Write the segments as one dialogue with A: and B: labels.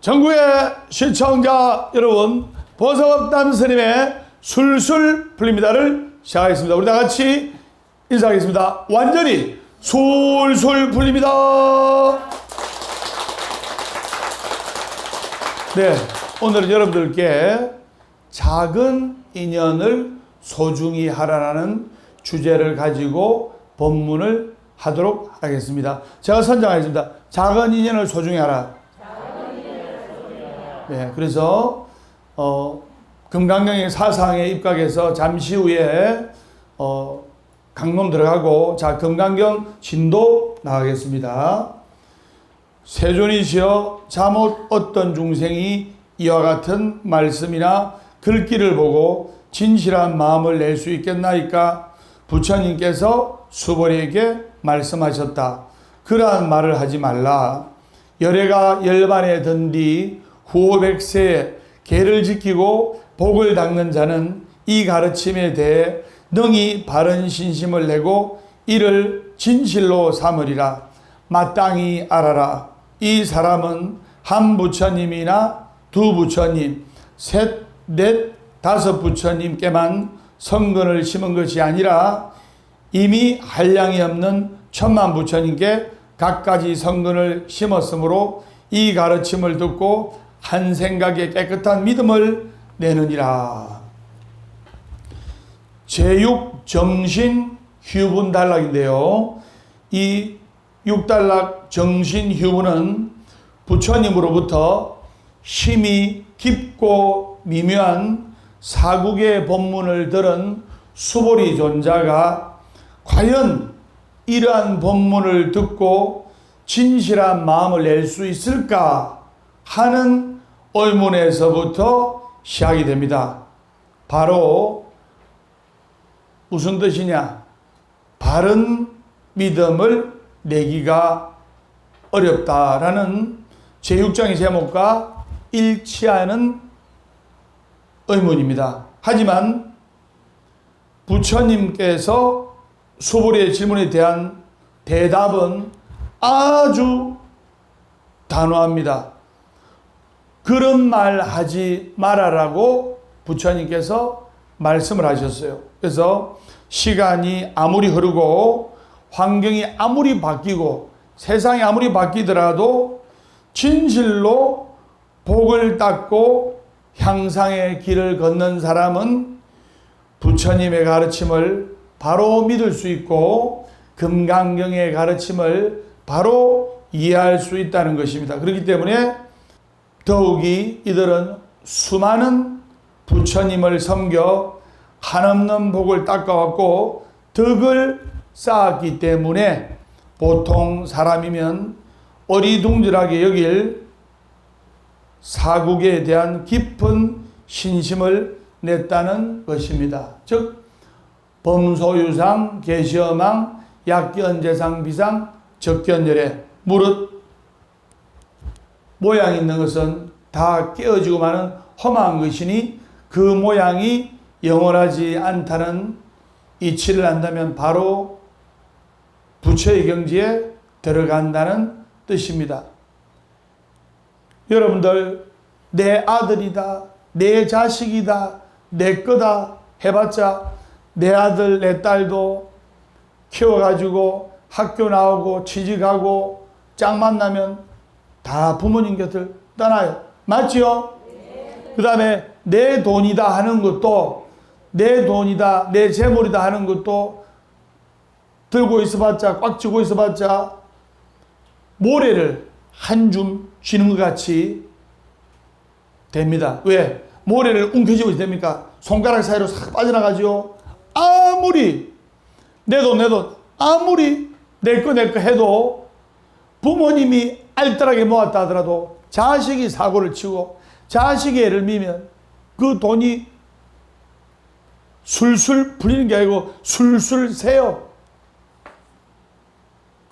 A: 전국의 시청자 여러분, 보석업담 스님의 술술 풀립니다를 시작하겠습니다. 우리 다 같이 인사하겠습니다. 완전히 술술 풀립니다. 네, 오늘은 여러분들께 작은 인연을 소중히 하라는 주제를 가지고 본문을 하도록 하겠습니다. 제가 선정하겠습니다. 작은 인연을 소중히 하라. 네, 그래서 금강경의 사상에 입각해서 잠시 후에 강론 들어가고, 자, 금강경 진도 나가겠습니다. 세존이시여, 잠옷 어떤 중생이 이와 같은 말씀이나 글귀를 보고 진실한 마음을 낼 수 있겠나이까? 부처님께서 수보리에게 말씀하셨다. 그러한 말을 하지 말라. 열애가 열반에 든 뒤 후오백세에 계를 지키고 복을 닦는 자는 이 가르침에 대해 능히 바른 신심을 내고 이를 진실로 삼으리라. 마땅히 알아라. 이 사람은 한 부처님이나 두 부처님, 셋, 넷, 다섯 부처님께만 성근을 심은 것이 아니라 이미 한량이 없는 천만 부처님께 각가지 성근을 심었으므로 이 가르침을 듣고 한 생각에 깨끗한 믿음을 내느니라. 제6 정신 휴분 단락인데요. 이 6단락 정신 휴분은 부처님으로부터 힘이 깊고 미묘한 사국의 법문을 들은 수보리 존자가 과연 이러한 법문을 듣고 진실한 마음을 낼 수 있을까 하는 의문에서부터 시작이 됩니다. 바로 무슨 뜻이냐? 바른 믿음을 내기가 어렵다라는 제6장의 제목과 일치하는 의문입니다. 하지만 부처님께서 수보리의 질문에 대한 대답은 아주 단호합니다. 그런 말 하지 말아라고 부처님께서 말씀을 하셨어요. 그래서 시간이 아무리 흐르고 환경이 아무리 바뀌고 세상이 아무리 바뀌더라도 진실로 복을 닦고 향상의 길을 걷는 사람은 부처님의 가르침을 바로 믿을 수 있고 금강경의 가르침을 바로 이해할 수 있다는 것입니다. 그렇기 때문에 더욱이 이들은 수많은 부처님을 섬겨 한없는 복을 닦아왔고 덕을 쌓았기 때문에 보통 사람이면 어리둥절하게 여길 사국에 대한 깊은 신심을 냈다는 것입니다. 즉 범소유상, 계시어망, 약견재상, 비상, 적견열애, 무릇 모양 있는 것은 다 깨어지고 마는 험한 것이니 그 모양이 영원하지 않다는 이치를 안다면 바로 부처의 경지에 들어간다는 뜻입니다. 여러분들, 내 아들이다, 내 자식이다, 내 거다 해봤자 내 아들, 내 딸도 키워가지고 학교 나오고 취직하고 짝 만나면 다 부모님 곁을 떠나요. 맞지요? 네. 그 다음에 내 돈이다 하는 것도, 내 돈이다, 내 재물이다 하는 것도 들고 있어봤자, 꽉 쥐고 있어봤자 모래를 한 줌 쥐는 것 같이 됩니다. 왜? 모래를 움켜쥐고 됩니까? 손가락 사이로 싹 빠져나가죠. 아무리 내 돈 아무리 내 거 해도 부모님이 알뜰하게 모았다 하더라도 자식이 사고를 치고 자식이 애를 미면 그 돈이 술술 풀리는 게 아니고 술술 새요.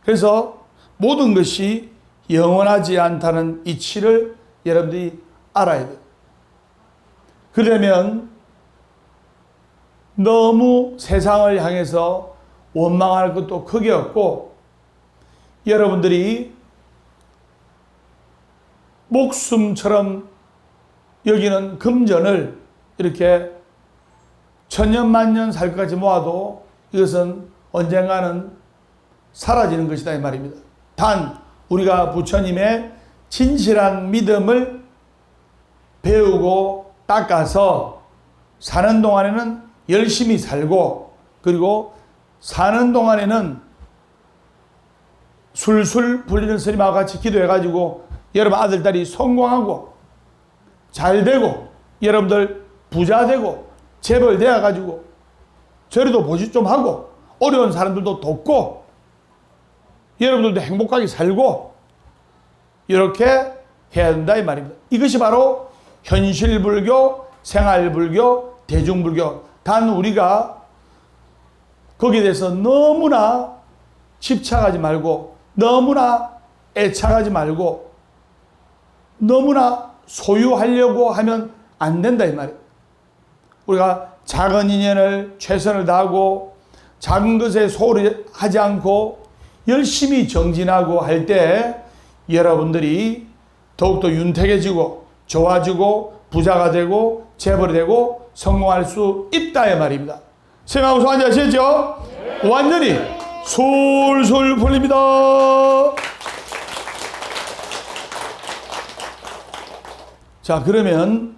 A: 그래서 모든 것이 영원하지 않다는 이치를 여러분들이 알아야 돼요. 그러면 너무 세상을 향해서 원망할 것도 크게 없고 여러분들이 목숨처럼 여기는 금전을 이렇게 천년만년 살 것까지 모아도 이것은 언젠가는 사라지는 것이다 이 말입니다. 단 우리가 부처님의 진실한 믿음을 배우고 닦아서 사는 동안에는 열심히 살고, 그리고 사는 동안에는 술술 불리는 스님하고 같이 기도해가지고 여러분 아들, 딸이 성공하고 잘 되고 여러분들 부자 되고 재벌 되어가지고 저리도 보시 좀 하고 어려운 사람들도 돕고 여러분들도 행복하게 살고 이렇게 해야 된다 이 말입니다. 이것이 바로 현실불교, 생활불교, 대중불교. 단 우리가 거기에 대해서 너무나 집착하지 말고, 너무나 애착하지 말고, 너무나 소유하려고 하면 안 된다 이 말이에요. 우리가 작은 인연을 최선을 다하고 작은 것에 소홀히 하지 않고 열심히 정진하고 할 때 여러분들이 더욱더 윤택해지고 좋아지고 부자가 되고 재벌이 되고 성공할 수 있다 이 말입니다. 생각하고 손 앉으시죠? 네. 완전히 솔솔 풀립니다. 자, 그러면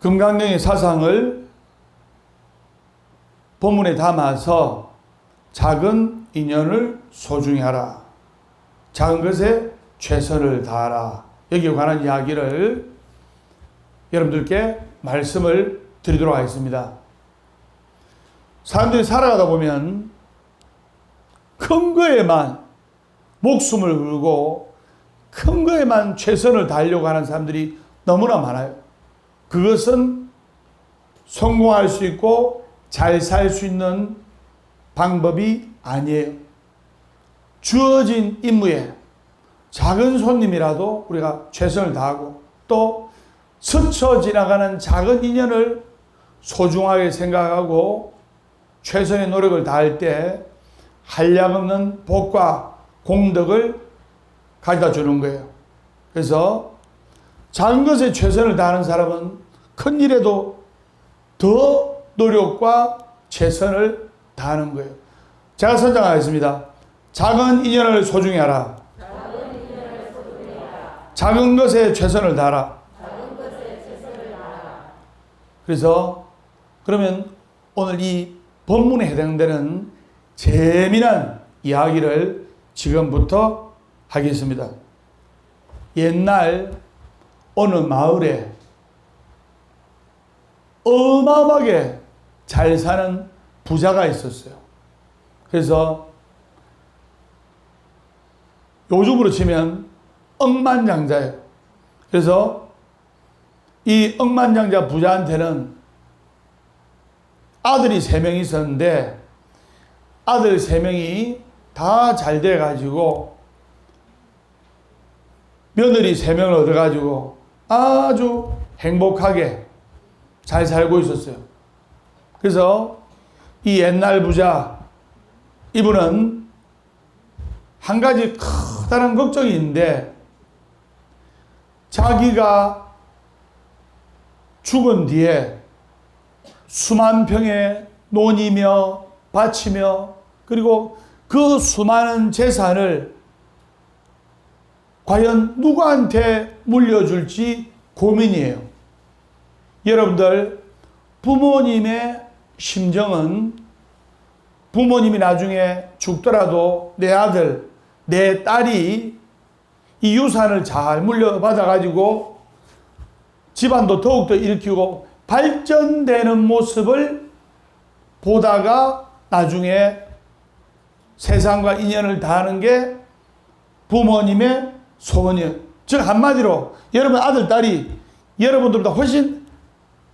A: 금강경의 사상을 본문에 담아서 작은 인연을 소중히 하라, 작은 것에 최선을 다하라, 여기에 관한 이야기를 여러분들께 말씀을 드리도록 하겠습니다. 사람들이 살아가다 보면 큰 거에만 목숨을 걸고 큰 거에만 최선을 다하려고 하는 사람들이 너무나 많아요. 그것은 성공할 수 있고 잘 살 수 있는 방법이 아니에요. 주어진 임무에 작은 손님이라도 우리가 최선을 다하고 또 스쳐 지나가는 작은 인연을 소중하게 생각하고 최선의 노력을 다할 때 한량없는 복과 공덕을 가져다 주는 거예요. 그래서 작은 것에 최선을 다하는 사람은 큰 일에도 더 노력과 최선을 다하는 거예요. 제가 선정하겠습니다. 작은 인연을 소중히 하라. 작은 것에 최선을 다하라. 그래서 그러면 오늘 이 본문에 해당되는 재미난 이야기를 지금부터 하겠습니다. 옛날 어느 마을에 어마어마하게 잘 사는 부자가 있었어요. 그래서 요즘으로 치면 억만장자예요. 그래서 이 억만장자 부자한테는 아들이 3명이 있었는데 아들 3명이 다 잘 돼가지고 며느리 3명을 얻어가지고 아주 행복하게 잘 살고 있었어요. 그래서 이 옛날 부자 이분은 한 가지 커다란 걱정이 있는데 자기가 죽은 뒤에 수만 평의 논이며 밭이며 그리고 그 수많은 재산을 과연 누구한테 물려줄지 고민이에요. 여러분들 부모님의 심정은 부모님이 나중에 죽더라도 내 아들, 내 딸이 이 유산을 잘 물려받아 가지고 집안도 더욱더 일으키고 발전되는 모습을 보다가 나중에 세상과 인연을 다하는 게 부모님의 소원이에요. 즉 한마디로 여러분 아들, 딸이 여러분들보다 훨씬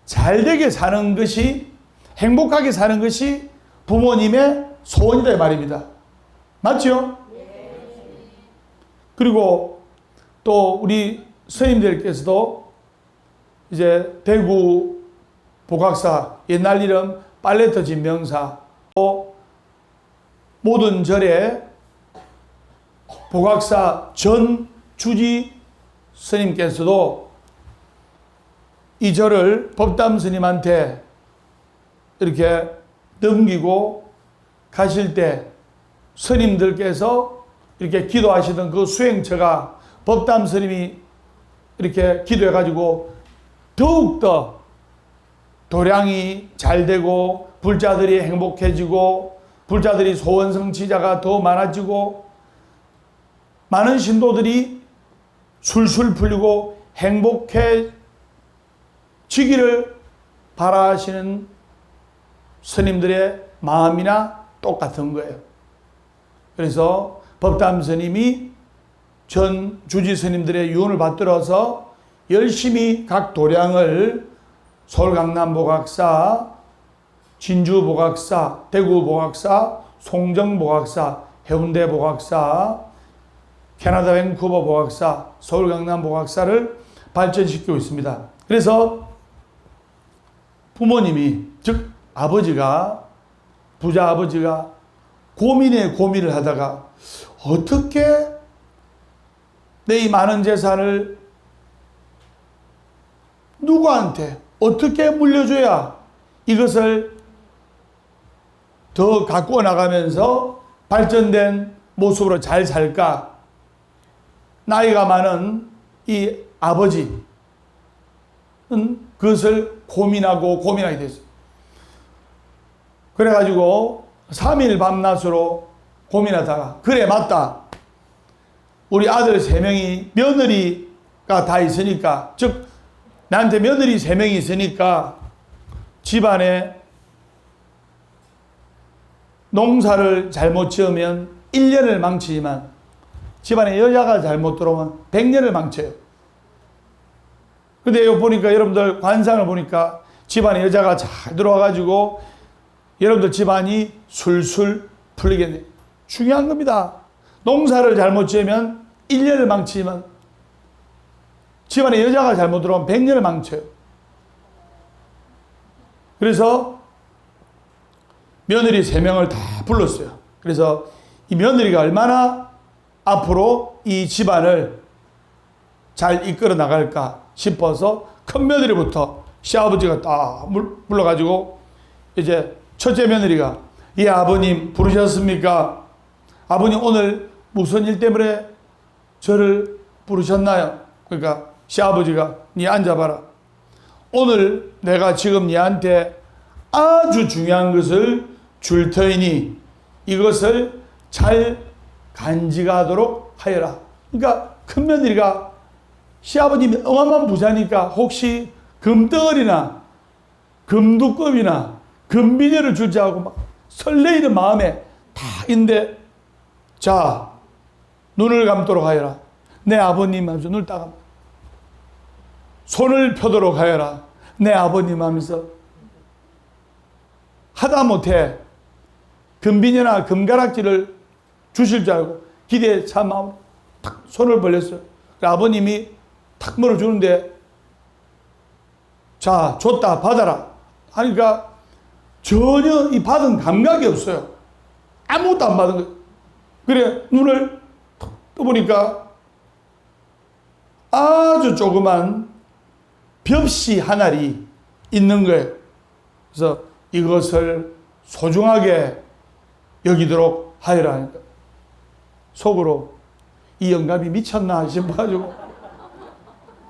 A: 잘되게 사는 것이, 행복하게 사는 것이 부모님의 소원이다 이 말입니다. 맞죠? 그리고 또 우리 스님들께서도 이제 대구 복학사, 옛날 이름 빨래터 진명사, 또 모든 절에 복학사 전 주지 스님께서도 이 절을 법담 스님한테 이렇게 넘기고 가실 때 스님들께서 이렇게 기도하시던 그 수행처가 법담 스님이 이렇게 기도해가지고 더욱더 도량이 잘 되고 불자들이 행복해지고 불자들이 소원 성취자가 더 많아지고 많은 신도들이 술술 풀리고 행복해지기를 바라시는 스님들의 마음이나 똑같은 거예요. 그래서 법담 스님이 전 주지 스님들의 유언을 받들어서 열심히 각 도량을 서울 강남 보각사, 진주 보각사, 대구 보각사, 송정 보각사, 해운대 보각사, 캐나다 밴쿠버 보각사, 서울 강남 보각사를 발전시키고 있습니다. 그래서 부모님이, 즉 아버지가, 부자 아버지가 고민에 고민을 하다가 어떻게 내 이 많은 재산을 누구한테 어떻게 물려줘야 이것을 더 가꾸어 나가면서 발전된 모습으로 잘 살까? 나이가 많은 이 아버지는 그것을 고민하게 됐어요. 그래가지고 3일 밤낮으로 고민하다가, 그래 맞다, 우리 아들 3명이 며느리가 다 있으니까, 즉 나한테 며느리 3명이 있으니까 집안에 농사를 잘못 지으면 1년을 망치지만 집안에 여자가 잘못 들어오면 100년을 망쳐요. 근데 이거 보니까, 여러분들 관상을 보니까 집안에 여자가 잘 들어와가지고 여러분들 집안이 술술 풀리겠네. 중요한 겁니다. 농사를 잘못 지으면 1년을 망치지만 집안에 여자가 잘못 들어오면 100년을 망쳐요. 그래서 며느리 3명을 다 불렀어요. 그래서 이 며느리가 얼마나 앞으로 이 집안을 잘 이끌어 나갈까 싶어서 큰 며느리부터 시아버지가 딱 불러가지고, 이제 첫째 며느리가, 예, 아버님 부르셨습니까? 아버님 오늘 무슨 일 때문에 저를 부르셨나요? 그러니까 시아버지가, 네 앉아봐라. 오늘 내가 지금 네한테 아주 중요한 것을 줄 터이니 이것을 잘 간직하도록 하여라. 그러니까 큰 며느리가, 시아버님이 어마어마한 부자니까 혹시 금덩어리나 금두껍이나 금비녀를 주지 하고 막 설레이는 마음에 다 있는데, 자, 눈을 감도록 하여라. 내 아버님 하면서 눈을 딱 감고, 손을 펴도록 하여라. 내 아버님 하면서, 하다못해 금비녀나 금가락지를 주실 줄 알고 기대에 참 마음 탁 손을 벌렸어요. 아버님이 탁 물어주는데, 자, 줬다, 받아라 하니까 전혀 이 받은 감각이 없어요. 아무것도 안 받은 거예요. 그래, 눈을 탁 떠보니까 아주 조그만 벽시 한 알이 있는 거예요. 그래서 이것을 소중하게 여기도록 하여라 하니까 속으로, 이 영감이 미쳤나 싶어가지고,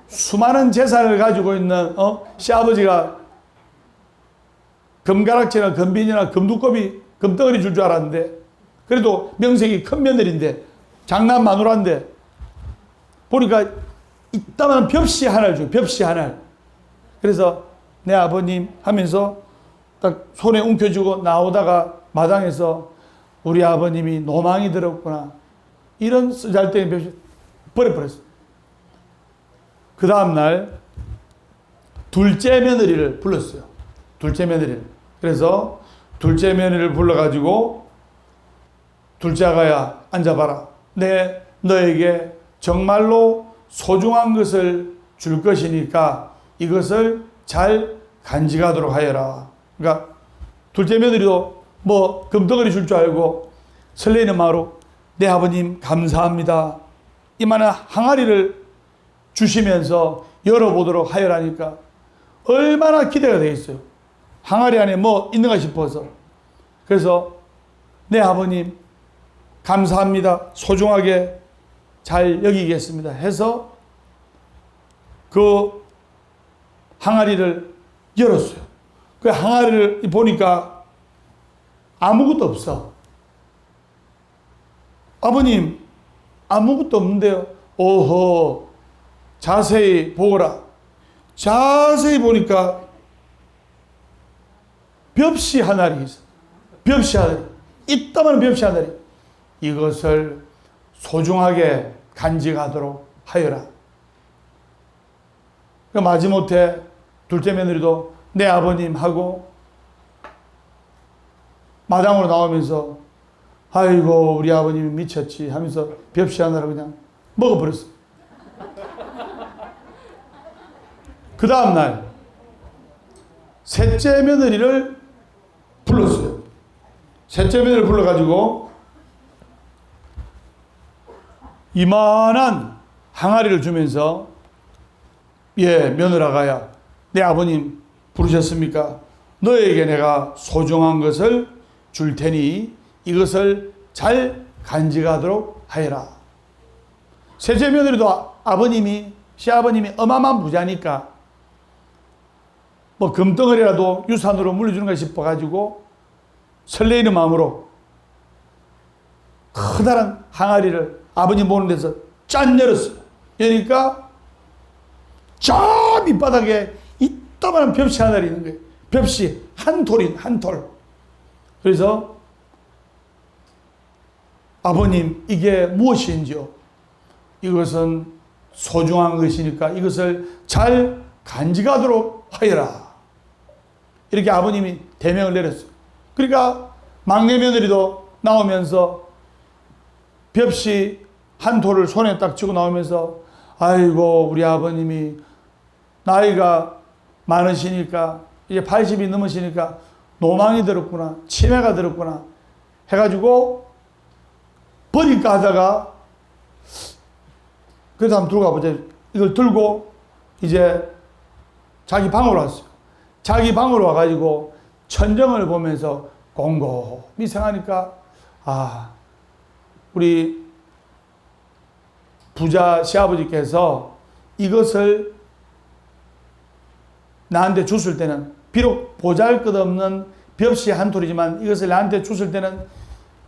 A: 수많은 재산을 가지고 있는 시아버지가 금가락지나 금비녀나 금두꺼비, 금덩어리 줄 줄 알았는데, 그래도 명색이 큰 며느리인데, 장남 마누라인데, 보니까 이따만 벽시 하나를 줘요. 벽시 하나. 그래서 내 아버님 하면서 딱 손에 움켜쥐고 나오다가 마당에서, 우리 아버님이 노망이 들었구나, 이런 쓰잘데기 벽시 버려버렸어요. 그 다음날 둘째 며느리를 불렀어요. 둘째 며느리를. 그래서 둘째 며느리를 불러가지고, 둘째 아가야 앉아봐라. 너에게 정말로 소중한 것을 줄 것이니까 이것을 잘 간직하도록 하여라. 그러니까 둘째 며느리도 뭐 금덩어리 줄 줄 알고 설레이는 마음으로, 내 아버님 감사합니다. 이만한 항아리를 주시면서 열어보도록 하여라니까 얼마나 기대가 되겠어요. 항아리 안에 뭐 있는가 싶어서. 그래서 네 아버님 감사합니다. 소중하게 잘 여기겠습니다 해서 그 항아리를 열었어요. 그 항아리를 보니까 아무것도 없어. 아버님 아무것도 없는데요. 오호, 자세히 보거라. 자세히 보니까 벽시 하나리 있어. 벽시 하나리. 이따만 벽시 하나리. 이것을 소중하게 간직하도록 하여라. 그 마지못해 둘째 며느리도 내 아버님 하고 마당으로 나오면서 아이고 우리 아버님이 미쳤지 하면서 벽시 하나를 그냥 먹어버렸어. 그 다음날 셋째 며느리를 불렀어요. 셋째 며느리를 불러가지고 이만한 항아리를 주면서 예 며느라가야 내 아버님 부르셨습니까? 너에게 내가 소중한 것을 줄 테니 이것을 잘 간직하도록 하여라. 셋째 며느리도 아버님이 시아버님이 어마어마한 부자니까 뭐 금덩어리라도 유산으로 물려주는가 싶어가지고 설레이는 마음으로 커다란 항아리를 아버님 보는 데서 짠 열었어요. 그러니까 저 밑바닥에 이따만한 벽시 하나가 있는 거예요. 벽시 한 톨인 한 톨. 그래서 아버님 이게 무엇인지요? 이것은 소중한 것이니까 이것을 잘 간직하도록 하여라. 이렇게 아버님이 대명을 내렸어요. 그러니까 막내 며느리도 나오면서 벽시 한 톨을 손에 딱 쥐고 나오면서 아이고 우리 아버님이 나이가 많으시니까 이제 80이 넘으시니까 노망이 들었구나 치매가 들었구나 해가지고 버릴까 하다가 그래서 한번 들고 가보자. 이걸 들고 이제 자기 방으로 왔어요. 자기 방으로 와가지고 천정을 보면서 곰곰이 생각하니까 아 우리 부자 시아버지께서 이것을 나한테 줬을 때는 비록 보잘것없는 벽시 한 톨이지만 이것을 나한테 줬을 때는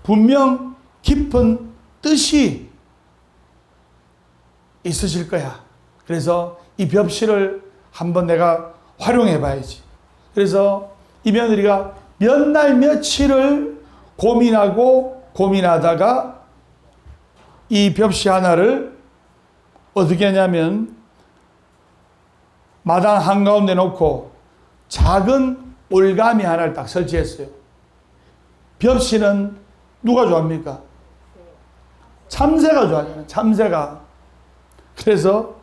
A: 분명 깊은 뜻이 있으실 거야. 그래서 이 벽시를 한번 내가 활용해 봐야지. 그래서 이 며느리가 몇 날 며칠을 고민하다가 이 벽시 하나를 어떻게 하냐면 마당 한가운데 놓고 작은 올가미 하나를 딱 설치했어요. 벽시는 누가 좋아합니까? 참새가 좋아하잖아요. 참새가. 그래서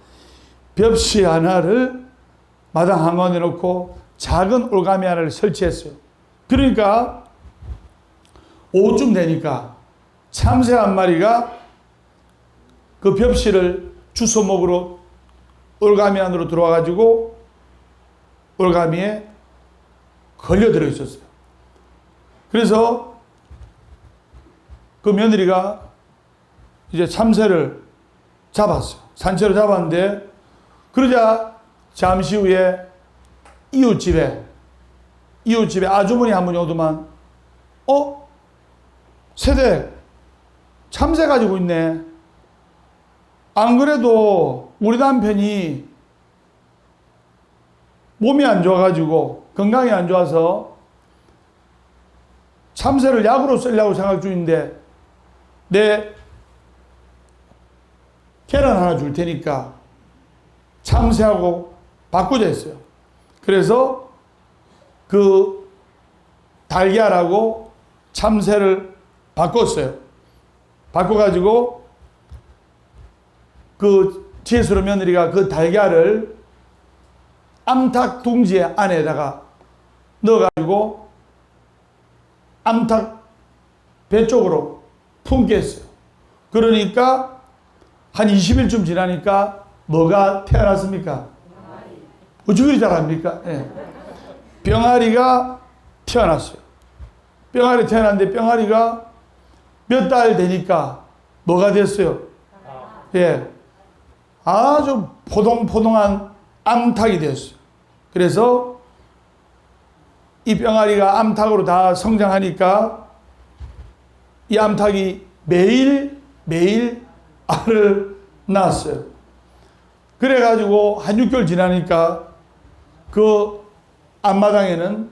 A: 벽시 하나를 마당 한가운데 놓고 작은 올가미 하나를 설치했어요. 그러니까 오후쯤 되니까 참새 한 마리가 그 벽시를 주워 먹으러 올가미 안으로 들어와가지고 올가미에 걸려들어 있었어요. 그래서 그 며느리가 이제 참새를 잡았어요. 산채로 잡았는데 그러자 잠시 후에 이웃집에 아주머니 한 분이 오더만 세대 참새 가지고 있네. 안 그래도 우리 남편이 몸이 안 좋아가지고 건강이 안 좋아서 참새를 약으로 쓰려고 생각 중인데 내 계란 하나 줄 테니까 참새하고 바꾸자 했어요. 그래서 그 달걀하고 참새를 바꿨어요. 바꿔가지고 그 지혜스러운 며느리가 그 달걀을 암탉 둥지 안에다가 넣어가지고 암탉 배 쪽으로 품게 했어요. 그러니까 한 20일쯤 지나니까 뭐가 태어났습니까? 어찌 그리 잘합니까? 예. 병아리가 태어났어요. 병아리 태어났는데 병아리가 몇 달 되니까 뭐가 됐어요? 예. 아주 포동포동한 암탉이 됐어요. 그래서 이 병아리가 암탉으로 다 성장하니까 이 암탉이 매일 알을 낳았어요. 그래가지고 한 6개월 지나니까 그 앞마당에는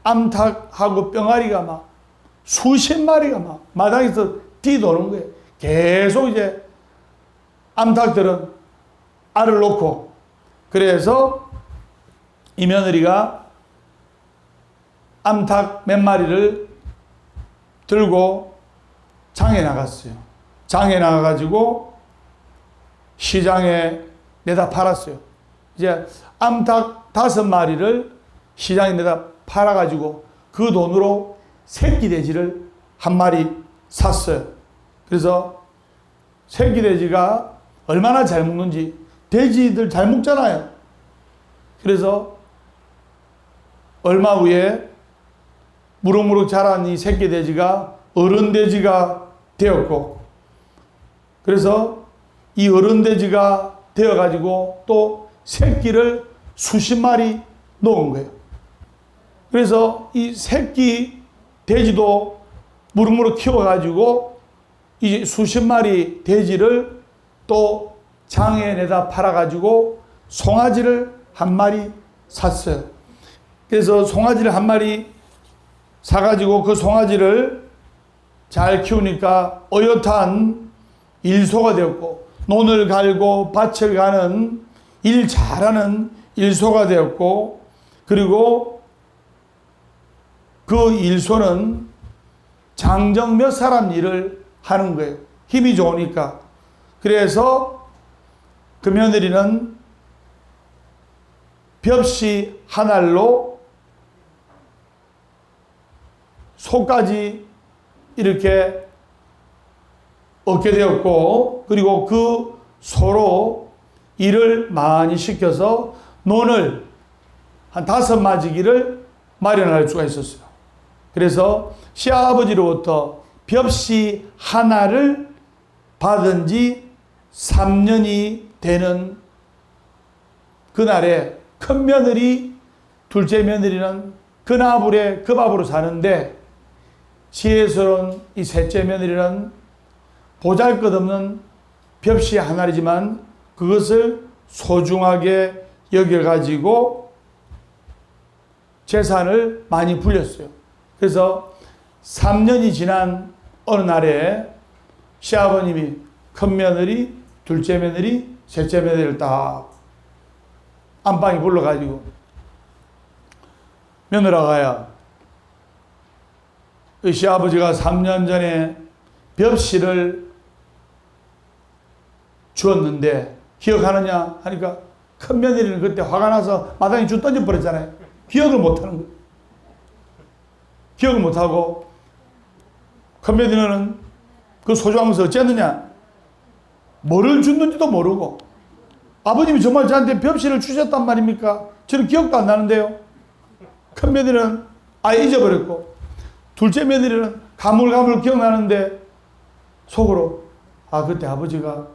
A: 암탉하고 병아리가 막 수십 마리가 막 마당에서 뛰도는 거예요. 계속 이제 암탉들은 알을 놓고, 그래서 이 며느리가 암탉 몇 마리를 들고 장에 나갔어요. 장에 나가가지고 시장에 내다 팔았어요. 이제 암탉 5마리를 시장에 내다 팔아가지고 그 돈으로 새끼 돼지를 1마리 샀어요. 그래서 새끼 돼지가 얼마나 잘 먹는지, 돼지들 잘 먹잖아요. 그래서 얼마 후에 무럭무럭 자란 이 새끼 돼지가 어른 돼지가 되었고, 그래서 이 어른 돼지가 되어가지고 또 새끼를 수십 마리 놓은 거예요. 그래서 이 새끼 돼지도 무럭무럭 키워가지고 이 수십 마리 돼지를 또 장에 내다 팔아가지고 송아지를 1마리 샀어요. 그래서 송아지를 1마리 사가지고 그 송아지를 잘 키우니까 어엿한 일소가 되었고, 논을 갈고 밭을 가는 일 잘하는 일소가 되었고, 그리고 그 일소는 장정 몇 사람 일을 하는 거예요. 힘이 좋으니까. 그래서 그 며느리는 벽시 한 알로 소까지 이렇게 얻게 되었고, 그리고 그 소로 일을 많이 시켜서 논을 한 5마지기를 마련할 수가 있었어요. 그래서 시아버지로부터 벽시 하나를 받은 지 3년이 되는 그날에 큰 며느리, 둘째 며느리는 그나불에 그 밥으로 사는데, 지혜스러운 이 셋째 며느리는 보잘것없는 벽시 하나이지만 그것을 소중하게 여겨가지고 재산을 많이 불렸어요. 그래서 3년이 지난 어느 날에 시아버님이 큰 며느리, 둘째 며느리, 셋째 며느리를 딱 안방에 불러가지고, 며느라가야, 시아버지가 3년 전에 벽시를 주었는데 기억하느냐 하니까 큰 며느리는 그때 화가 나서 마당에 주 던져버렸잖아요. 기억을 못하는 거예요. 기억을 못하고, 큰 며느리는 그 소중한 것을 어쨌느냐, 뭐를 줬는지도 모르고, 아버님이 정말 저한테 벽시를 주셨단 말입니까? 저는 기억도 안 나는데요. 큰 며느리는 아예 잊어버렸고, 둘째 며느리는 가물가물 기억나는데 속으로, 아, 그때 아버지가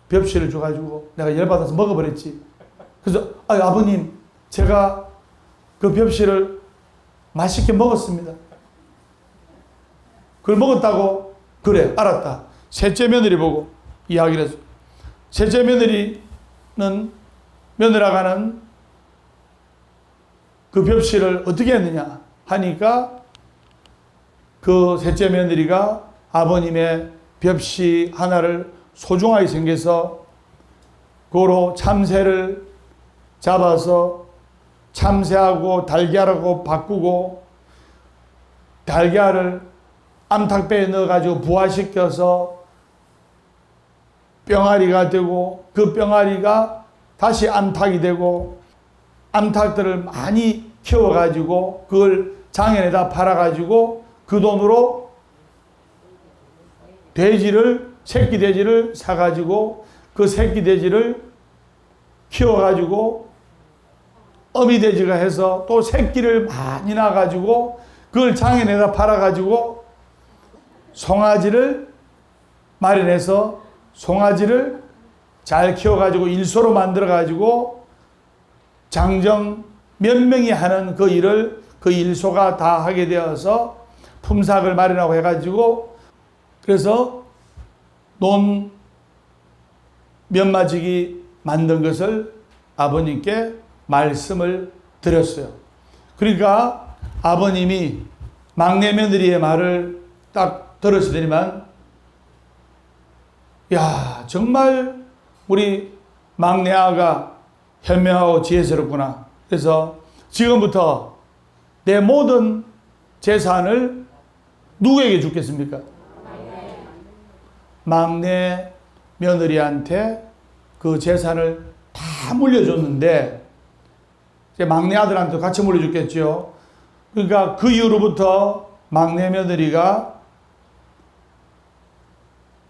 A: 벽시를 줘가지고 내가 열받아서 먹어버렸지. 그래서 아버님, 제가 그 벽시를 맛있게 먹었습니다. 그걸 먹었다고? 그래, 알았다. 셋째 며느리 보고 이야기를 했어요. 셋째 며느리는, 며느라가는 그 벽시를 어떻게 했느냐 하니까 그 셋째 며느리가 아버님의 벽시 하나를 소중하게 생겨서 그거로 참새를 잡아서 참새하고 달걀하고 바꾸고, 달걀을 암탉배에 넣어가지고 부화시켜서 병아리가 되고, 그 병아리가 다시 암탉이 되고, 암탉들을 많이 키워가지고 그걸 장에다 팔아가지고 그 돈으로 새끼 돼지를 사가지고 그 새끼 돼지를 키워가지고 어미 돼지가 해서 또 새끼를 많이 낳아가지고 그걸 장에 내다 팔아가지고 송아지를 마련해서 송아지를 잘 키워가지고 일소로 만들어가지고 장정 몇 명이 하는 그 일을 그 일소가 다 하게 되어서 품삯을 마련하고 해가지고 그래서 논 면마지기 만든 것을 아버님께 말씀을 드렸어요. 그러니까 아버님이 막내 며느리의 말을 딱 들으시더니만 야 정말 우리 막내 아가 현명하고 지혜스럽구나. 그래서 지금부터 내 모든 재산을 누구에게 주겠습니까? 막내 며느리한테 그 재산을 다 물려줬는데 이제 막내 아들한테 같이 물려줬겠죠. 그러니까 그 이후로부터 막내 며느리가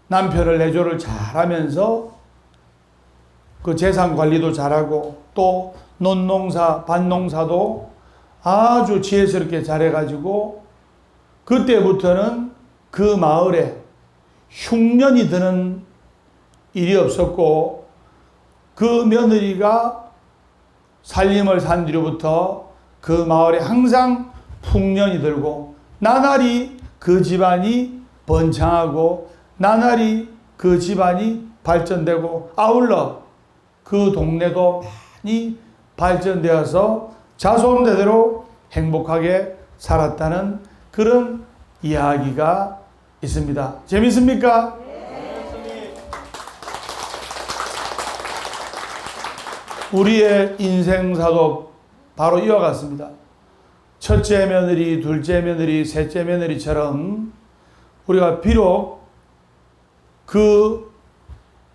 A: 남편을 내조를 잘하면서 그 재산 관리도 잘하고 또 논농사, 밭농사도 아주 지혜스럽게 잘해가지고 그때부터는 그 마을에 흉년이 드는 일이 없었고 그 며느리가 살림을 산 뒤로부터 그 마을에 항상 풍년이 들고 나날이 그 집안이 번창하고 나날이 그 집안이 발전되고 아울러 그 동네도 많이 발전되어서 자손대대로 행복하게 살았다는 그런 이야기가 있습니다. 재밌습니까? 네. 우리의 인생사도 바로 이와 같습니다. 첫째 며느리, 둘째 며느리, 셋째 며느리처럼 우리가 비록 그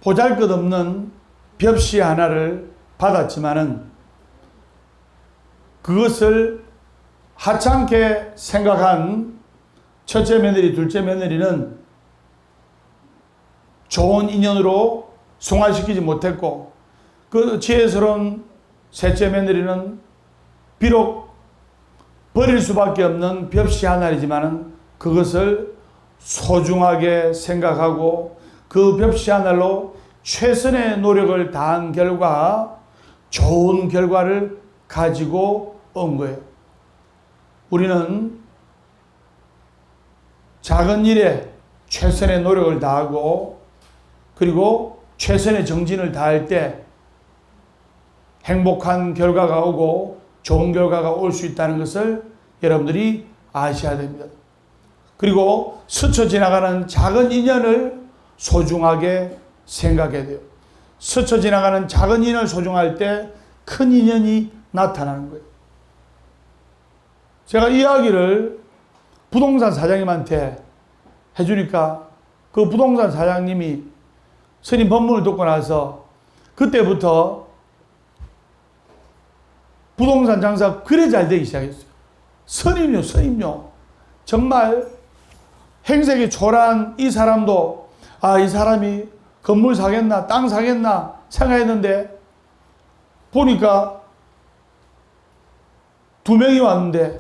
A: 보잘것없는 벽시 하나를 받았지만은 그것을 하찮게 생각한 첫째 며느리, 둘째 며느리는 좋은 인연으로 승화시키지 못했고 그 지혜스러운 셋째 며느리는 비록 버릴 수밖에 없는 벽시 하나이지만은 그것을 소중하게 생각하고 그 벽시 하나로 최선의 노력을 다한 결과 좋은 결과를 가지고 온 거예요. 우리는 작은 일에 최선의 노력을 다하고 그리고 최선의 정진을 다할 때 행복한 결과가 오고 좋은 결과가 올 수 있다는 것을 여러분들이 아셔야 됩니다. 그리고 스쳐 지나가는 작은 인연을 소중하게 생각해야 돼요. 스쳐 지나가는 작은 인연을 소중할 때 큰 인연이 나타나는 거예요. 제가 이야기를 부동산 사장님한테 해주니까 그 부동산 사장님이 스님 법문을 듣고 나서 그때부터 부동산 장사 그래 잘 되기 시작했어요. 스님요. 정말 행색이 초라한 이 사람도 이 사람이 건물 사겠나 땅 사겠나 생각했는데 보니까 2명이 왔는데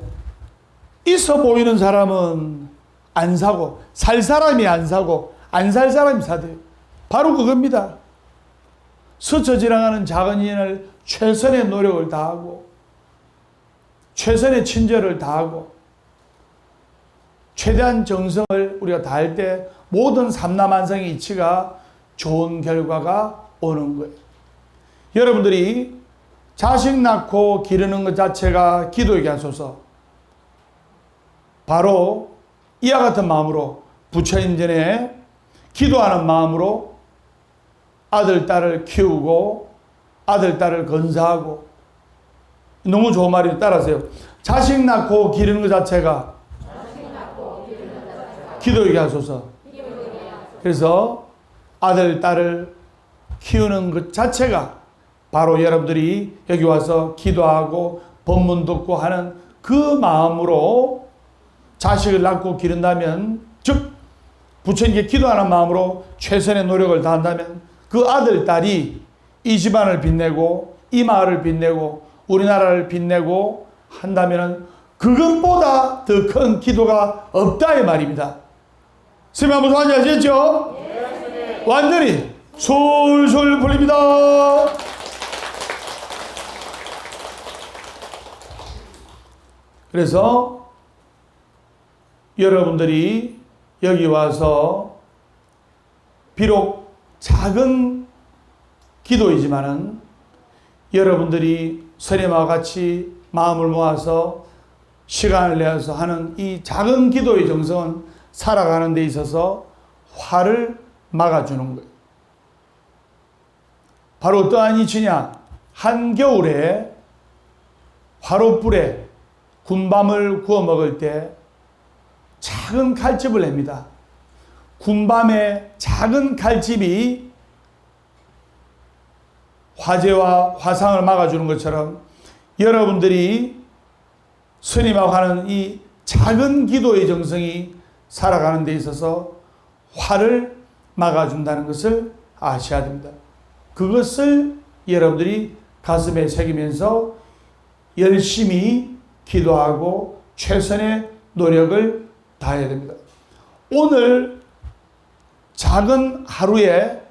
A: 있어 보이는 사람은 안 사고 살 사람이 안 사고 안 살 사람이 사대요. 바로 그겁니다. 스쳐 지나가는 작은 인연을 최선의 노력을 다하고 최선의 친절을 다하고 최대한 정성을 우리가 다할 때 모든 삼라만상의 이치가 좋은 결과가 오는 거예요. 여러분들이 자식 낳고 기르는 것 자체가 기도에게 하소서. 바로 이와 같은 마음으로 부처님 전에 기도하는 마음으로 아들, 딸을 키우고 아들, 딸을 건사하고 너무 좋은 말이 따라하세요. 자식 낳고 기르는 것 자체가 기도에게 하소서. 그래서 아들, 딸을 키우는 것 자체가 바로 여러분들이 여기 와서 기도하고 법문 듣고 하는 그 마음으로 자식을 낳고 기른다면 즉 부처님께 기도하는 마음으로 최선의 노력을 다한다면 그 아들, 딸이 이 집안을 빛내고 이 마을을 빛내고 우리나라를 빛내고 한다면 그것보다 더 큰 기도가 없다 이 말입니다. 선생님 한번 소환하셨죠? 네. 완전히 솔솔 풀립니다. 그래서 여러분들이 여기 와서 비록 작은 기도이지만은 여러분들이 선생님과 같이 마음을 모아서 시간을 내어서 하는 이 작은 기도의 정성은 살아가는 데 있어서 화를 막아주는 거예요. 바로 어떠한 이치냐? 한겨울에 화롯불에 군밤을 구워 먹을 때 작은 칼집을 냅니다. 군밤에 작은 칼집이 화재와 화상을 막아주는 것처럼 여러분들이 스님하고 하는 이 작은 기도의 정성이 살아가는 데 있어서 화를 막아준다는 것을 아셔야 됩니다. 그것을 여러분들이 가슴에 새기면서 열심히 기도하고 최선의 노력을 다해야 됩니다. 오늘 작은 하루에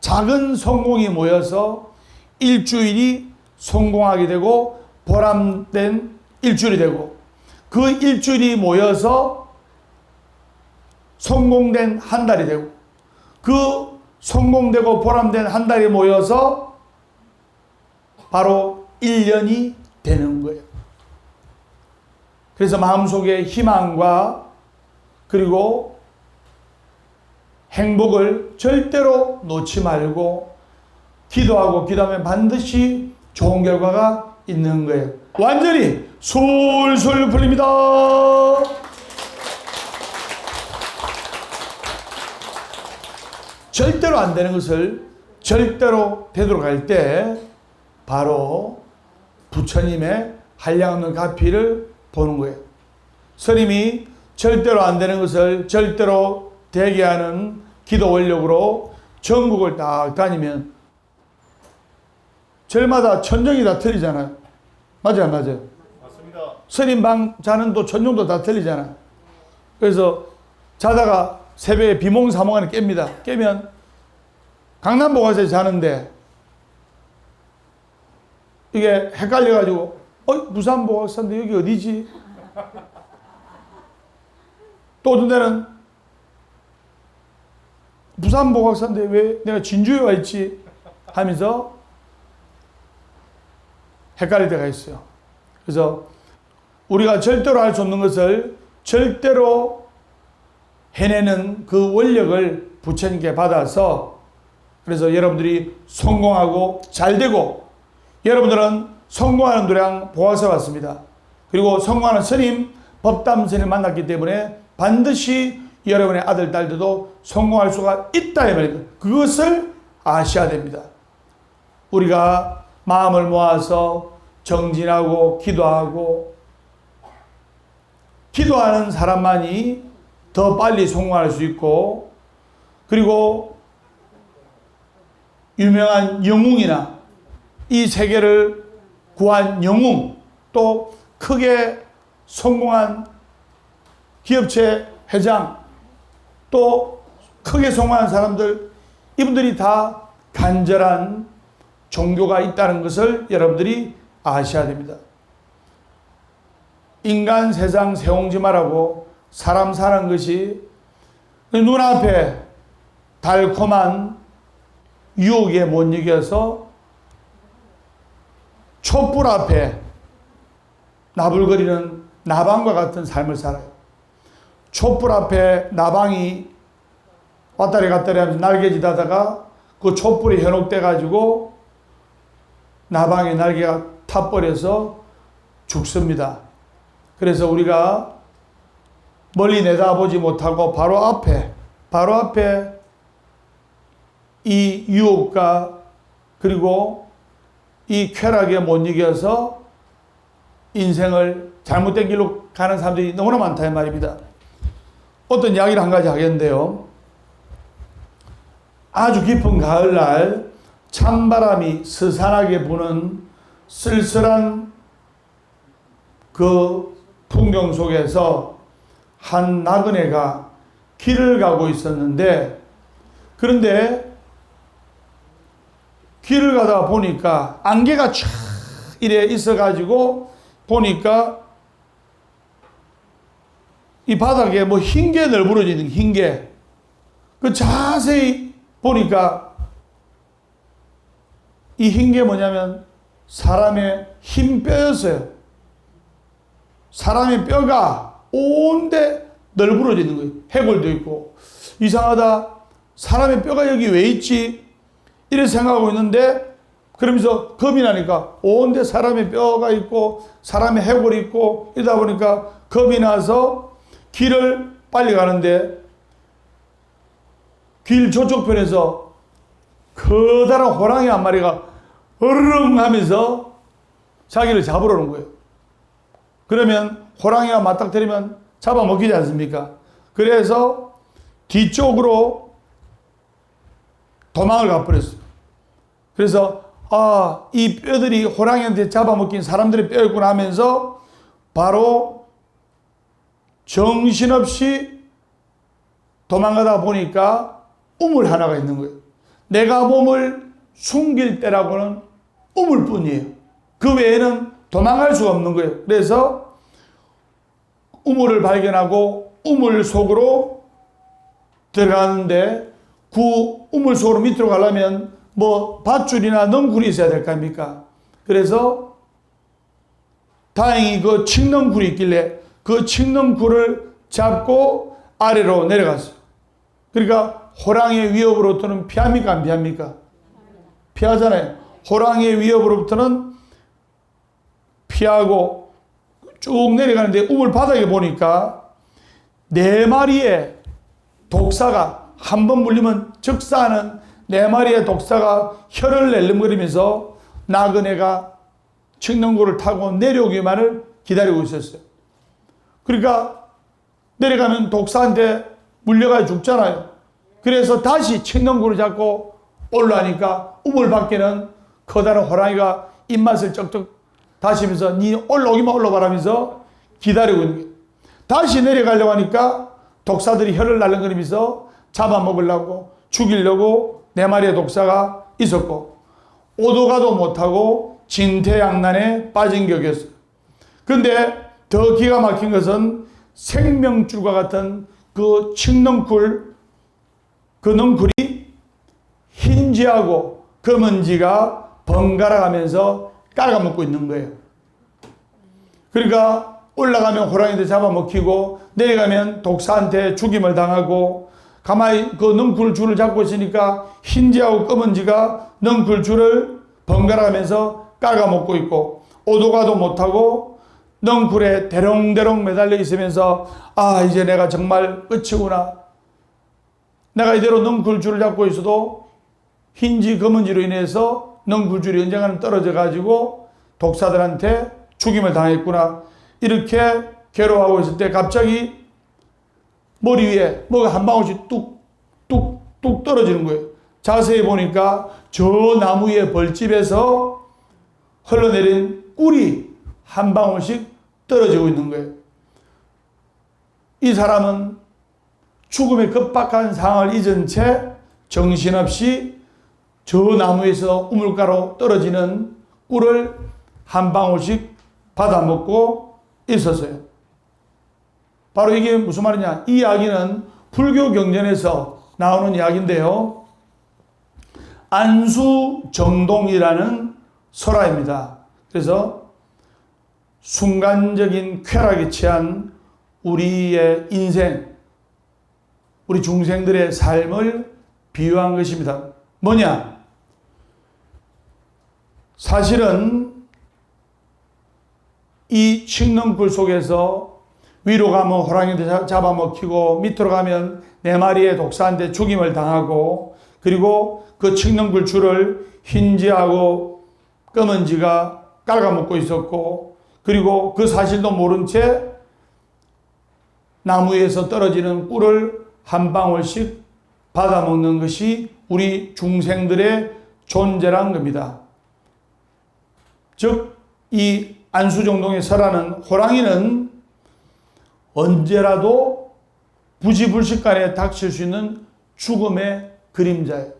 A: 작은 성공이 모여서 일주일이 성공하게 되고 보람된 일주일이 되고 그 일주일이 모여서 성공된 한 달이 되고 그 성공되고 보람된 한 달이 모여서 바로 1년이 되는 거예요. 그래서 마음속에 희망과 그리고 행복을 절대로 놓지 말고 기도하고 기도하면 반드시 좋은 결과가 있는 거예요. 완전히 솔솔 풀립니다. 절대로 안 되는 것을 절대로 되도록 할 때 바로 부처님의 한량없는 가피를 보는 거예요. 스님이 절대로 안 되는 것을 절대로 되게 하는 기도 원력으로 전국을 딱 다니면 절마다 천정이 다 틀리잖아요. 맞아요, 맞아요.
B: 맞습니다.
A: 스님 방 자는 또 천정도 다 틀리잖아요. 그래서 자다가 새벽에 비몽사몽하니 깹니다. 깨면 강남보가서에 자는데 이게 헷갈려가지고 부산보가서인데 여기 어디지? 또 어떤 데는 부산보가서인데 왜 내가 진주에 와 있지? 하면서 헷갈릴 때가 있어요. 그래서 우리가 절대로 할 수 없는 것을 절대로 해내는 그 원력을 부처님께 받아서 그래서 여러분들이 성공하고 잘되고 여러분들은 성공하는 도량 보아서 왔습니다. 그리고 성공하는 스님 법담 스님 만났기 때문에 반드시 여러분의 아들 딸들도 성공할 수가 있다 이 말입니다. 그것을 아셔야 됩니다. 우리가 마음을 모아서 정진하고 기도하고 기도하는 사람만이 더 빨리 성공할 수 있고 그리고 유명한 영웅이나 이 세계를 구한 영웅 또 크게 성공한 기업체 회장 또 크게 성공한 사람들 이분들이 다 간절한 종교가 있다는 것을 여러분들이 아셔야 됩니다. 인간 세상 세옹지 말라고 사람 사는 것이 눈앞에 달콤한 유혹에 못 이겨서 촛불 앞에 나불거리는 나방과 같은 삶을 살아요. 촛불 앞에 나방이 왔다리 갔다리 하면서 날개짓 하다가 그 촛불이 현혹돼 가지고 나방의 날개가 타버려서 죽습니다. 그래서 우리가 멀리 내다보지 못하고 바로 앞에 이 유혹과 그리고 이 쾌락에 못 이겨서 인생을 잘못된 길로 가는 사람들이 너무나 많다 이 말입니다. 어떤 이야기를 한 가지 하겠는데요. 아주 깊은 가을날 찬바람이 스산하게 부는 쓸쓸한 그 풍경 속에서 한 나그네가 길을 가고 있었는데, 그런데 길을 가다가 보니까 안개가 쫙 이래 있어가지고 보니까 이 바닥에 뭐 흰게 널브러지는 흰게, 그 자세히 보니까 이 흰게 뭐냐면 사람의 흰 뼈였어요. 사람의 뼈가 온데 널브러지는 거예요. 해골도 있고. 이상하다. 사람의 뼈가 여기 왜 있지? 이렇게 생각하고 있는데, 그러면서 겁이 나니까 온데 사람의 뼈가 있고 사람의 해골이 있고 이러다 보니까 겁이 나서 길을 빨리 가는데, 길 저쪽 편에서 커다란 호랑이 한 마리가 어르릉 하면서 자기를 잡으러 오는 거예요. 그러면 호랑이가 맞닥뜨리면 잡아먹히지 않습니까? 그래서 뒤쪽으로 도망을 가버렸어요. 그래서 이 뼈들이 호랑이한테 잡아먹힌 사람들의 뼈였구나 하면서 바로 정신없이 도망가다 보니까 우물 하나가 있는 거예요. 내가 몸을 숨길 때라고는 우물뿐이에요. 그 외에는 도망갈 수가 없는 거예요. 그래서 우물을 발견하고 우물 속으로 들어가는데, 그 우물 속으로 밑으로 가려면 뭐 밧줄이나 넝굴이 있어야 될 거 아닙니까? 그래서 다행히 그 칡넝굴이 있길래 그 칡넝굴을 잡고 아래로 내려갔어요. 그러니까 호랑이의 위협으로부터는 피합니까? 안 피합니까? 피하잖아요. 호랑이의 위협으로부터는 피하고 쭉 내려가는데, 우물 바닥에 보니까 4마리의 독사가, 한 번 물리면 즉사하는 4마리의 독사가 혀를 낼름거리면서 나그네가 칡넝굴을 타고 내려오기만을 기다리고 있었어요. 그러니까 내려가면 독사한테 물려가 죽잖아요. 그래서 다시 칡넝굴을 잡고 올라가니까 우물 밖에는 커다란 호랑이가 입맛을 쩍쩍 다시면서 니 올라오기만 올라가라면서 기다리고 있는 거예요. 다시 내려가려고 하니까 독사들이 혀를 날름거리면서 잡아먹으려고 죽이려고 4마리의 독사가 있었고, 오도 가도 못하고 진퇴양난에 빠진 격이었어요. 그런데 더 기가 막힌 것은 생명줄과 같은 그 칡넝굴, 그 넝굴이 흰지하고 검은지가 번갈아 가면서 깔아먹고 있는 거예요. 그러니까 올라가면 호랑이한테 잡아먹히고 내려가면 독사한테 죽임을 당하고, 가만히 그 넝굴 줄을 잡고 있으니까 흰지하고 검은지가 넝굴 줄을 번갈아 가면서 깔아먹고 있고, 오도 가도 못하고 넝굴에 대롱대롱 매달려 있으면서 이제 내가 정말 끝이구나. 내가 이대로 넝굴 줄을 잡고 있어도 흰지 검은지로 인해서 넝굴줄이 언젠가는 떨어져 가지고 독사들한테 죽임을 당했구나. 이렇게 괴로워하고 있을 때 갑자기 머리 위에 뭐가 한 방울씩 뚝뚝뚝 떨어지는 거예요. 자세히 보니까 저 나무 위에 벌집에서 흘러내린 꿀이 한 방울씩 떨어지고 있는 거예요. 이 사람은 죽음의 급박한 상황을 잊은 채 정신없이 저 나무에서 우물가로 떨어지는 꿀을 한 방울씩 받아먹고 있었어요. 바로 이게 무슨 말이냐? 이 이야기는 불교 경전에서 나오는 이야기인데요. 안수정동이라는 설화입니다. 그래서 순간적인 쾌락에 취한 우리의 인생, 우리 중생들의 삶을 비유한 것입니다. 뭐냐? 사실은 이 칡넝굴 속에서 위로 가면 호랑이한테 잡아먹히고 밑으로 가면 4마리의 독사한테 죽임을 당하고, 그리고 그 칡넝굴 줄을 흰지하고 검은지가 깔아먹고 있었고, 그리고 그 사실도 모른 채 나무에서 떨어지는 꿀을 한 방울씩 받아먹는 것이 우리 중생들의 존재란 겁니다. 즉, 이 안수정동에 설하는 호랑이는 언제라도 부지불식간에 닥칠 수 있는 죽음의 그림자예요.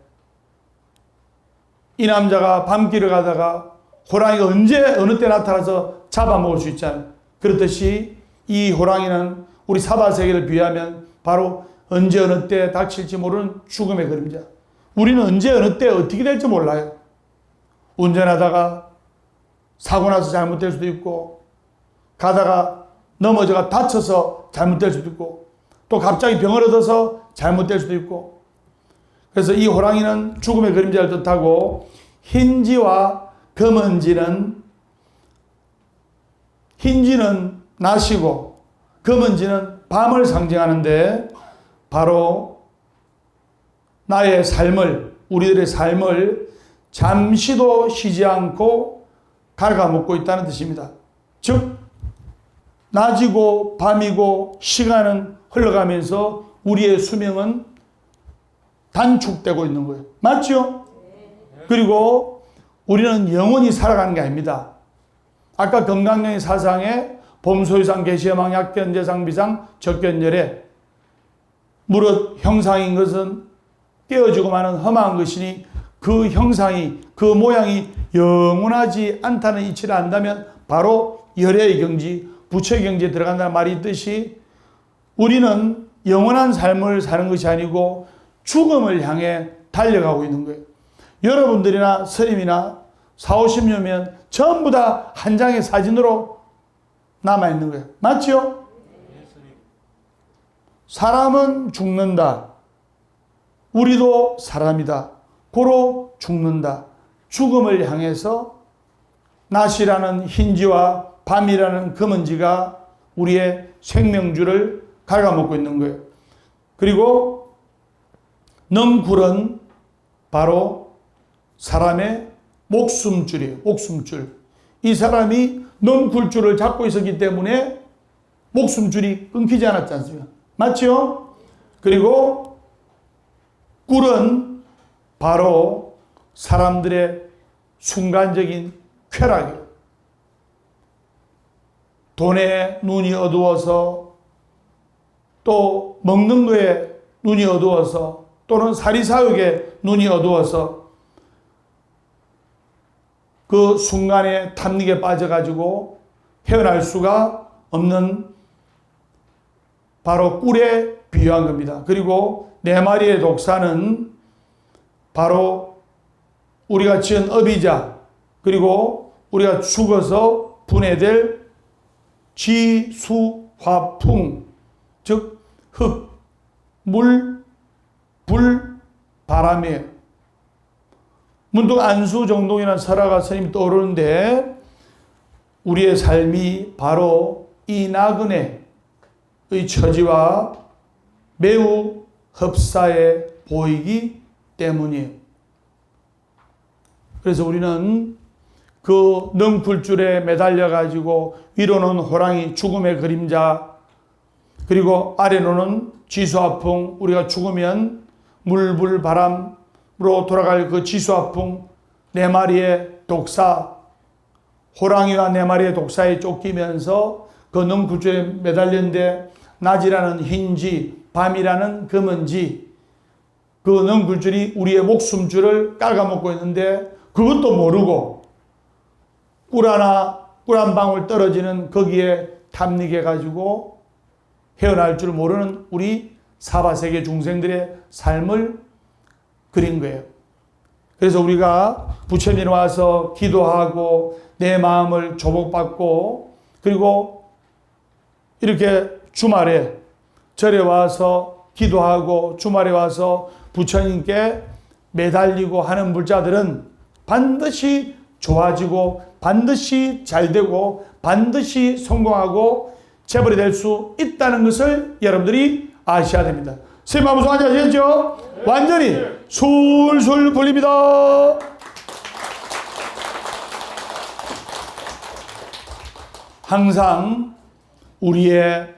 A: 이 남자가 밤길을 가다가 호랑이가 언제 어느 때 나타나서 잡아먹을 수 있잖아요. 그렇듯이 이 호랑이는 우리 사바세계를 비유하면 바로 언제 어느 때 닥칠지 모르는 죽음의 그림자. 우리는 언제 어느 때 어떻게 될지 몰라요. 운전하다가 사고 나서 잘못될 수도 있고, 가다가 넘어져가 다쳐서 잘못될 수도 있고, 또 갑자기 병을 얻어서 잘못될 수도 있고. 그래서 이 호랑이는 죽음의 그림자를 뜻하고, 흰지와 검은지는, 흰지는 낮이고 검은지는 밤을 상징하는데, 바로 나의 삶을, 우리들의 삶을 잠시도 쉬지 않고 갉아먹고 있다는 뜻입니다. 즉, 낮이고 밤이고 시간은 흘러가면서 우리의 수명은 단축되고 있는 거예요. 맞죠? 그리고 우리는 영원히 살아가는 게 아닙니다. 아까 건강령의 사상에 봄소유상, 계시여망, 약견제상, 비상, 적견열에 무릇 형상인 것은 깨어지고 마는 험한 것이니 그 형상이, 그 모양이 영원하지 않다는 이치를 안다면 바로 열애의 경지, 부처의 경지에 들어간다는 말이 있듯이 우리는 영원한 삶을 사는 것이 아니고 죽음을 향해 달려가고 있는 거예요. 여러분들이나 스님이나 40, 50년이면 전부 다 한 장의 사진으로 남아있는 거예요. 맞죠? 사람은 죽는다. 우리도 사람이다. 고로 죽는다. 죽음을 향해서 낮이라는 흰지와 밤이라는 검은지가 우리의 생명줄을 갉아먹고 있는 거예요. 그리고 넝굴은 바로 사람의 목숨줄이에요. 목숨줄. 이 사람이 넝굴줄을 잡고 있었기 때문에 목숨줄이 끊기지 않았지 않습니까? 맞죠? 그리고 꿀은 바로 사람들의 순간적인 쾌락이에요. 돈에 눈이 어두워서, 또 먹는 거에 눈이 어두워서, 또는 사리사욕에 눈이 어두워서 그 순간에 탐닉에 빠져가지고 헤어날 수가 없는 바로 꿀에 비유한 겁니다. 그리고 네 마리의 독사는 바로 우리가 지은 업이자, 그리고 우리가 죽어서 분해될 지, 수, 화, 풍, 즉 흙, 물, 불, 바람이에요. 문득 안수정동이라는 설화가 스님이 떠오르는데, 우리의 삶이 바로 이 나그네의 처지와 매우 흡사해 보이기 때문이에요. 그래서 우리는 그 넝굴줄에 매달려 가지고 위로는 호랑이, 죽음의 그림자, 그리고 아래로는 지수화풍, 우리가 죽으면 물불 바람으로 돌아갈 그 지수화풍, 네 마리의 독사, 호랑이와 네 마리의 독사에 쫓기면서 그 넝굴줄에 매달렸는데, 낮이라는 흰지, 밤이라는 검은지, 그 넝굴줄이 우리의 목숨줄을 깔아먹고 있는데 그것도 모르고 꿀 한 방울 떨어지는 거기에 탐닉해가지고 헤어날 줄 모르는 우리 사바세계 중생들의 삶을 그린 거예요. 그래서 우리가 부처님에 와서 기도하고 내 마음을 조복받고, 그리고 이렇게 주말에 절에 와서 기도하고 주말에 와서 부처님께 매달리고 하는 불자들은 반드시 좋아지고 반드시 잘되고 반드시 성공하고 재벌이 될 수 있다는 것을 여러분들이 아셔야 됩니다. 선생님 한번 손 앉으시죠? 완전히 술술 풀립니다. 항상 우리의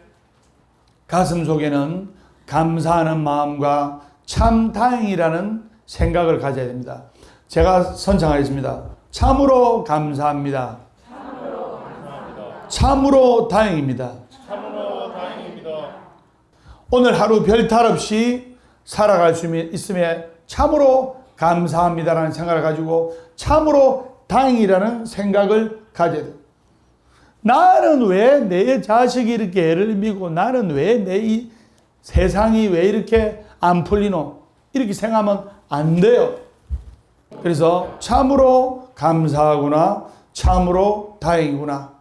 A: 가슴 속에는 감사하는 마음과 참 다행이라는 생각을 가져야 됩니다. 제가 선창하겠습니다. 참으로 감사합니다. 참으로 다행입니다. 오늘 하루 별탈 없이 살아갈 수 있음에 참으로 감사합니다라는 생각을 가지고 참으로 다행이라는 생각을 가져야 돼요. 나는 왜 내 자식이 이렇게 애를 미고 나는 왜 내 이 세상이 왜 이렇게 안 풀리노? 이렇게 생각하면 안 돼요. 그래서 참으로 감사하구나, 참으로 다행이구나.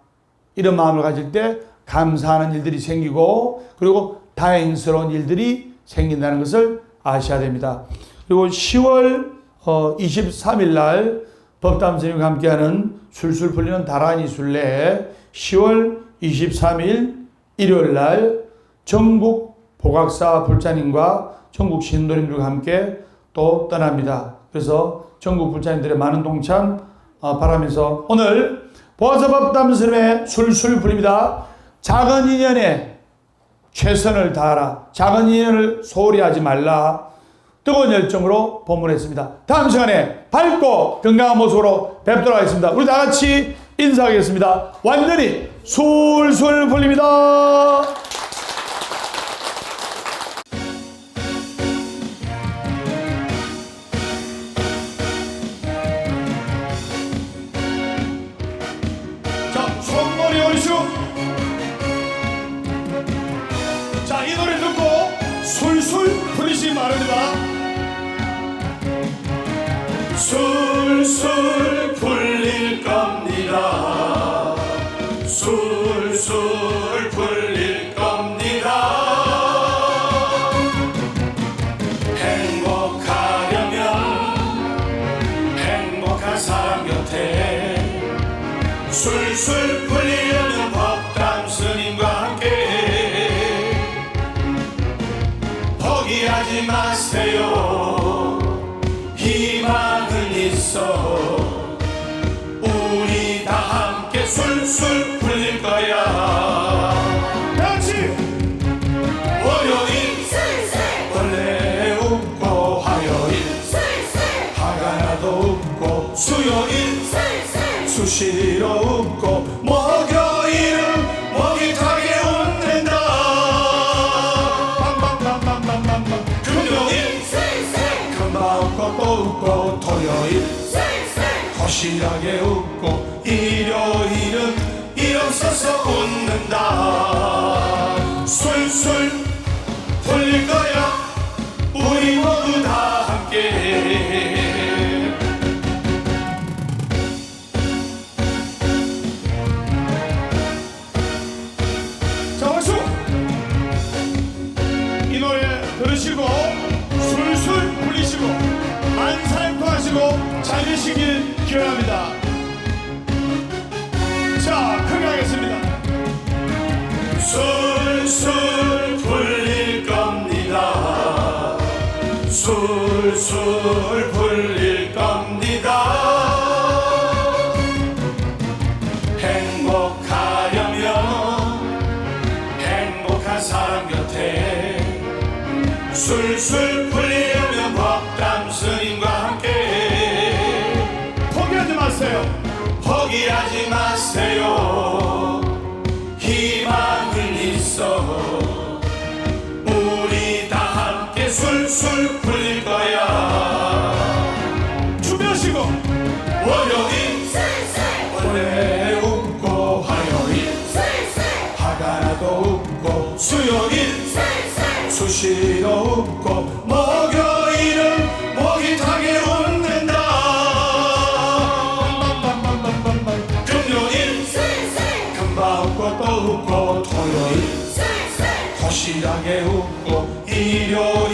A: 이런 마음을 가질 때 감사하는 일들이 생기고 그리고 다행스러운 일들이 생긴다는 것을 아셔야 됩니다. 그리고 10월 23일 날 법담 선생님과 함께하는 술술 풀리는 다란이 순례에 10월 23일 일요일 날 전국 복학사 불자님과 전국 신도님들과 함께 또 떠납니다. 그래서 전국 불자님들의 많은 동참 바라면서 오늘 보아서 법담 선생님의 술술 풀립니다. 작은 인연에 최선을 다하라. 작은 인연을 소홀히 하지 말라. 뜨거운 열정으로 본문했습니다. 다음 시간에 밝고 건강한 모습으로 뵙도록 하겠습니다. 우리 다 같이 인사하겠습니다. 완전히 술술 풀립니다. 자, 손머리 올리시고. 자, 이 노래 듣고 술술 풀리시기 바랍니다. 술술 풀릴 겁니다. 술술 풀릴 겁니다. 행복하려면 행복한 사람 곁에 술술 풀리려면 법담 스님과 함께 포기하지 마세요. 희망은 있어. 우리 다 함께 술술 풀릴 거야. 같이 월요일 술술 원래 웃고 화요일 술술 화가 나도 웃고 수요일 술술 수시로 웃고 목요일은 목이 타게 웃는다. 빵빵빵빵빵빵빵 금요일 술술 금방 웃고 또 웃고 토요일 술술 거실하게 웃고 일요일은 일 없어서 웃는다. 술술 풀릴 거야. 우리 모두 다 함께. 자, 박수! 이 노래 들으시고 술술 풀리시고 만사행통하시고 잘 되시길 기원합니다. 자, 크게 하겠습니다. 술술 풀릴 겁니다. 술술 풀릴 겁니다. 행복하려면 행복한 사람 곁에 술술 풀리려면 법담 스님과 함께 포기하지 마세요. 포기하지 마세요. 희망은 있어. 우리 다 함께 술술 풀릴 거야. 준비하시고 월요일 술술 원래 웃고 화요일 술술 화가 나도 웃고 수요일 술술 수시로 웃고 목요일은 목이 타게 웃는다. 금요일 술술 금방 웃고 또 웃고 토요일 술술 거실하게 웃고 일요일